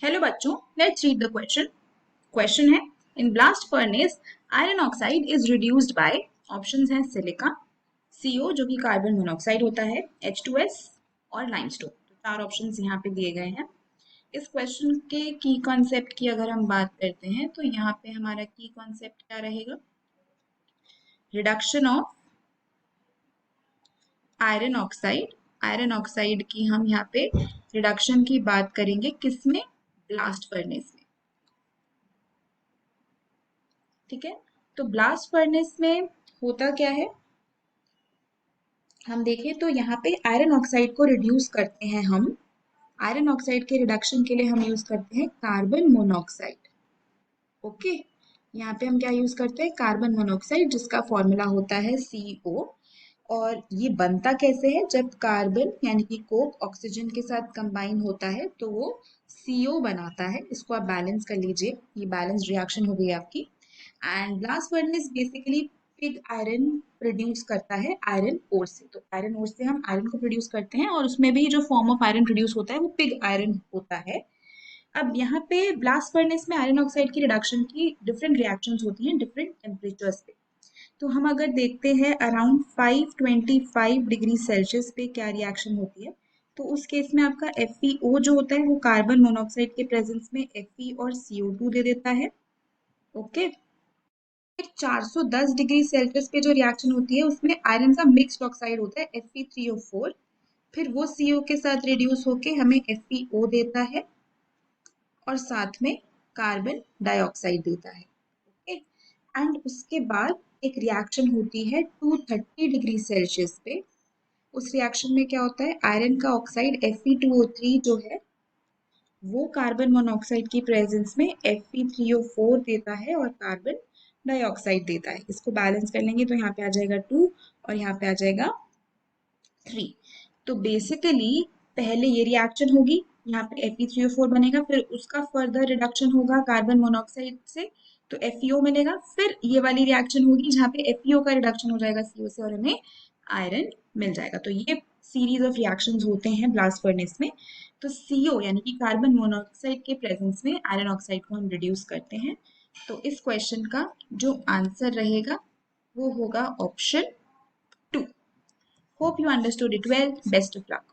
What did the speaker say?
Hello बच्चों, let's read the question. Question है, in blast furnace iron oxide is reduced by, options हैं silica, CO जो कि carbon monoxide होता है, H2S और लाइमस्टोन। तो चार ऑप्शंस यहाँ पे दिए गए हैं। इस क्वेश्चन के की कॉन्सेप्ट की अगर हम बात करते हैं तो यहाँ पे हमारा की कॉन्सेप्ट क्या रहेगा? Reduction of iron oxide. Iron oxide की हम यहाँ पे रिडक्शन की बात करेंगे, किसमें? ब्लास्ट फर्नेस में। ठीक है, तो ब्लास्ट फर्नेस में होता क्या है, हम देखें तो यहाँ पे आयरन ऑक्साइड को रिड्यूस करते हैं हम। आयरन ऑक्साइड के रिडक्शन के लिए हम यूज करते हैं कार्बन मोनोऑक्साइड। ओके, यहाँ पे हम क्या यूज करते हैं? कार्बन मोनोऑक्साइड, जिसका फॉर्मूला होता है CO। और ये बनता कैसे है? जब कार्बन यानी कि कोक ऑक्सीजन के साथ कंबाइन होता है तो वो CO बनाता है। इसको आप बैलेंस कर लीजिए, ये बैलेंस रिएक्शन हो गई आपकी। And blast furnace basically pig iron produce करता है आयरन ओर से। तो आयरन ओर से हम आयरन को प्रोड्यूस करते हैं और उसमें भी जो फॉर्म ऑफ आयरन प्रोड्यूस होता है वो पिग आयरन होता है। अब यहाँ पे ब्लास्ट फर्नेस में आयरन ऑक्साइड की रिडक्शन की डिफरेंट रिएक्शंस होती हैं डिफरेंट टेम्परेचर्स पे। तो हम अगर देखते हैं अराउंड 525 डिग्री सेल्सियस पे क्या रिएक्शन होती है, तो उस केस में आपका FeO जो होता है वो कार्बन मोनोऑक्साइड के प्रेजेंस में Fe और CO2 दे देता है। ओके, 410 डिग्री सेल्सियस पे जो रिएक्शन होती है उसमें आयरन का मिक्स्ड ऑक्साइड होता है Fe3O4। फिर वो CO के साथ रिड्यूस होके हमें FeO देता है और साथ में कार्बन डाइऑक्साइड देता है। ओके, एंड उसके बाद एक रिएक्शन होती है 230 डिग्री सेल्सियस पे। उस रिएक्शन में क्या होता है? आयरन का ऑक्साइड Fe2O3 जो है वो कार्बन मोनोऑक्साइड की प्रेजेंस में Fe3O4 देता है और कार्बन डाइऑक्साइड देता है। इसको बैलेंस कर लेंगे तो यहाँ पे आ जाएगा 2 और यहाँ पे आ जाएगा 3। तो बेसिकली पहले ये रिएक्शन होगी, यहाँ पे Fe3O4 बनेगा, फिर उसका फर्दर रिडक्शन होगा कार्बन मोनोऑक्साइड से तो FeO मिलेगा। फिर ये वाली रिएक्शन होगी जहाँ पे FeO का रिडक्शन हो जाएगा CO से और हमें आयरन मिल जाएगा। तो ये सीरीज ऑफ रिएक्शंस होते हैं ब्लास्ट फर्नेस में। तो CO यानी कि कार्बन मोनोऑक्साइड के प्रेजेंस में आयरन ऑक्साइड को हम रिड्यूस करते हैं। तो इस क्वेश्चन का जो आंसर रहेगा वो होगा option 2। Hope you understood it well. Best of luck.